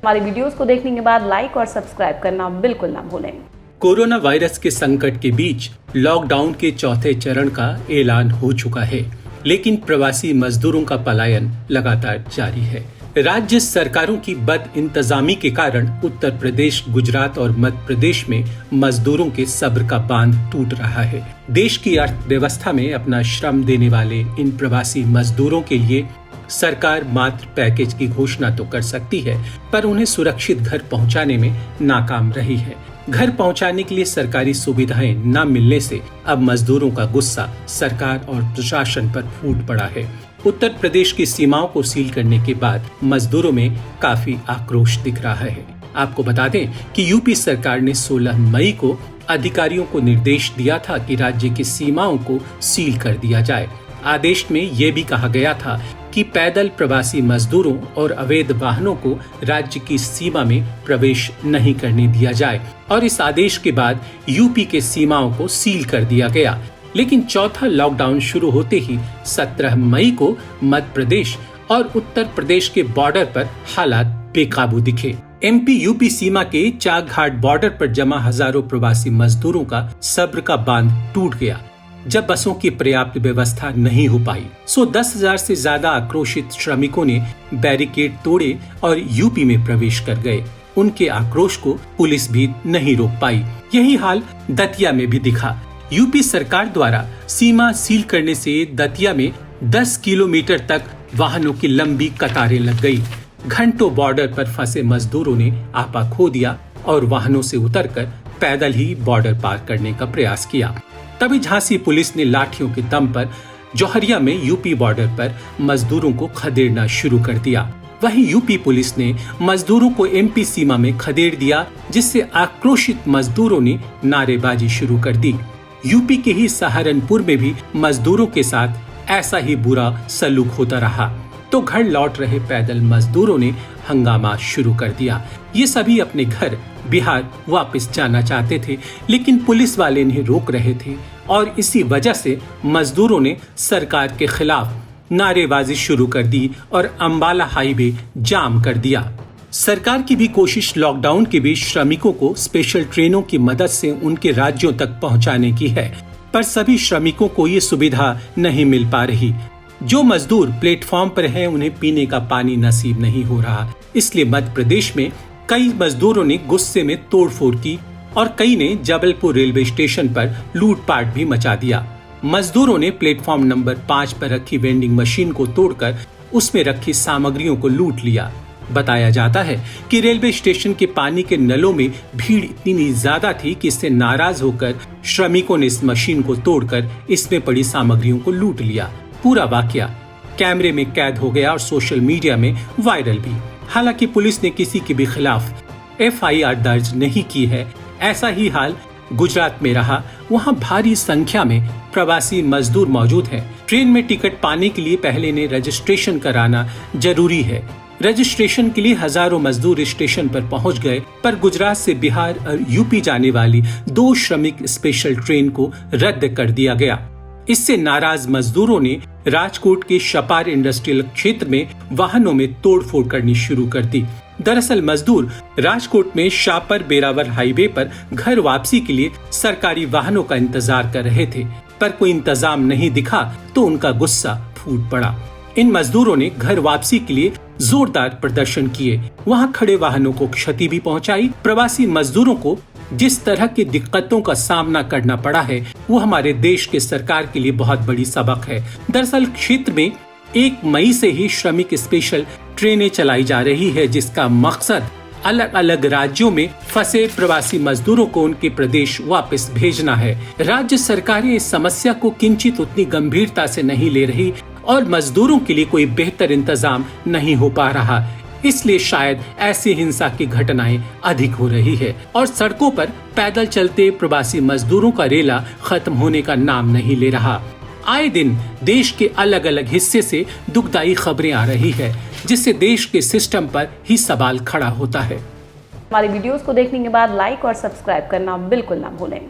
हमारी वीडियोस को देखने के बाद लाइक और सब्सक्राइब करना बिल्कुल ना भूलें। कोरोना वायरस के संकट के बीच लॉकडाउन के चौथे चरण का ऐलान हो चुका है, लेकिन प्रवासी मजदूरों का पलायन लगातार जारी है। राज्य सरकारों की बदइंतजामी के कारण उत्तर प्रदेश, गुजरात और मध्य प्रदेश में मजदूरों के सब्र का बांध टूट रहा है। देश की अर्थव्यवस्था में अपना श्रम देने वाले इन प्रवासी मजदूरों के लिए सरकार मात्र पैकेज की घोषणा तो कर सकती है, पर उन्हें सुरक्षित घर पहुंचाने में नाकाम रही है। घर पहुंचाने के लिए सरकारी सुविधाएं न मिलने से अब मजदूरों का गुस्सा सरकार और प्रशासन पर फूट पड़ा है। उत्तर प्रदेश की सीमाओं को सील करने के बाद मजदूरों में काफी आक्रोश दिख रहा है। आपको बता दें कि यूपी सरकार ने 16 मई को अधिकारियों को निर्देश दिया था कि राज्य की सीमाओं को सील कर दिया जाए। आदेश में ये भी कहा गया था कि पैदल प्रवासी मजदूरों और अवैध वाहनों को राज्य की सीमा में प्रवेश नहीं करने दिया जाए, और इस आदेश के बाद यूपी के सीमाओं को सील कर दिया गया। लेकिन चौथा लॉकडाउन शुरू होते ही 17 मई को मध्य प्रदेश और उत्तर प्रदेश के बॉर्डर पर हालात बेकाबू दिखे। एमपी यूपी सीमा के चाकघाट बॉर्डर पर जमा हजारों प्रवासी मजदूरों का सब्र का बांध टूट गया जब बसों की पर्याप्त व्यवस्था नहीं हो पाई। 10,000 से ज्यादा आक्रोशित श्रमिकों ने बैरिकेड तोड़े और यूपी में प्रवेश कर गए। उनके आक्रोश को पुलिस भी नहीं रोक पाई। यही हाल दतिया में भी दिखा। यूपी सरकार द्वारा सीमा सील करने से दतिया में 10 किलोमीटर तक वाहनों की लंबी कतारें लग गई। घंटों बॉर्डर पर फंसे मजदूरों ने आपा खो दिया और वाहनों से उतरकर पैदल ही बॉर्डर पार करने का प्रयास किया। तभी झांसी पुलिस ने लाठियों के दम पर जौहरिया में यूपी बॉर्डर पर मजदूरों को खदेड़ना शुरू कर दिया। वहीं यूपी पुलिस ने मजदूरों को एमपी सीमा में खदेड़ दिया, जिससे आक्रोशित मजदूरों ने नारेबाजी शुरू कर दी। यूपी के ही सहारनपुर में भी मजदूरों के साथ ऐसा ही बुरा सलूक होता रहा, तो घर लौट रहे पैदल मजदूरों ने हंगामा शुरू कर दिया। ये सभी अपने घर बिहार वापस जाना चाहते थे, लेकिन पुलिस वाले इन्हें रोक रहे थे और इसी वजह से मजदूरों ने सरकार के खिलाफ नारेबाजी शुरू कर दी और अंबाला हाईवे जाम कर दिया। सरकार की भी कोशिश लॉकडाउन के बीच श्रमिकों को स्पेशल ट्रेनों की मदद से उनके राज्यों तक पहुंचाने की है, पर सभी श्रमिकों को ये सुविधा नहीं मिल पा रही। जो मजदूर प्लेटफॉर्म पर हैं, उन्हें पीने का पानी नसीब नहीं हो रहा। इसलिए मध्य प्रदेश में कई मजदूरों ने गुस्से में तोड़फोड़ की और कई ने जबलपुर रेलवे स्टेशन पर लूटपाट भी मचा दिया। मजदूरों ने प्लेटफॉर्म नंबर 5 पर रखी वेंडिंग मशीन को तोड़कर उसमें रखी सामग्रियों को लूट लिया। बताया जाता है कि रेलवे स्टेशन के पानी के नलों में भीड़ इतनी ज्यादा थी कि इससे नाराज होकर श्रमिकों ने इस मशीन को तोड़कर इसमें पड़ी सामग्रियों को लूट लिया। पूरा वाकया कैमरे में कैद हो गया और सोशल मीडिया में वायरल भी। हालांकि पुलिस ने किसी के भी खिलाफ FIR दर्ज नहीं की है। ऐसा ही हाल गुजरात में रहा। वहां भारी संख्या में प्रवासी मजदूर मौजूद हैं। ट्रेन में टिकट पाने के लिए पहले ने रजिस्ट्रेशन कराना जरूरी है। रजिस्ट्रेशन के लिए हजारों मजदूर स्टेशन पर पहुंच गए, पर गुजरात से बिहार और यूपी जाने वाली 2 श्रमिक स्पेशल ट्रेन को रद्द कर दिया गया। इससे नाराज मजदूरों ने राजकोट के शपार इंडस्ट्रियल क्षेत्र में वाहनों में तोड़फोड़ करनी शुरू कर दी। दरअसल मजदूर राजकोट में शापर बेरावर हाईवे पर घर वापसी के लिए सरकारी वाहनों का इंतजार कर रहे थे, पर कोई इंतजाम नहीं दिखा तो उनका गुस्सा फूट पड़ा। इन मजदूरों ने घर वापसी के लिए जोरदार प्रदर्शन किए। वहां खड़े वाहनों को क्षति भी पहुंचाई। प्रवासी मजदूरों को जिस तरह की दिक्कतों का सामना करना पड़ा है, वो हमारे देश के सरकार के लिए बहुत बड़ी सबक है। दरअसल क्षेत्र में 1 मई से ही श्रमिक स्पेशल ट्रेनें चलाई जा रही है, जिसका मकसद अलग अलग राज्यों में फंसे प्रवासी मजदूरों को उनके प्रदेश वापस भेजना है। राज्य सरकारें इस समस्या को किंचित उतनी गंभीरता से नहीं ले रही और मजदूरों के लिए कोई बेहतर इंतजाम नहीं हो पा रहा। इसलिए शायद ऐसी हिंसा की घटनाएं अधिक हो रही है और सड़कों पर पैदल चलते प्रवासी मजदूरों का रेला खत्म होने का नाम नहीं ले रहा। आए दिन देश के अलग अलग हिस्से से दुखदायी खबरें आ रही है, जिससे देश के सिस्टम पर ही सवाल खड़ा होता है। हमारी वीडियोस को देखने के बाद लाइक और सब्सक्राइब करना बिल्कुल ना भूलें।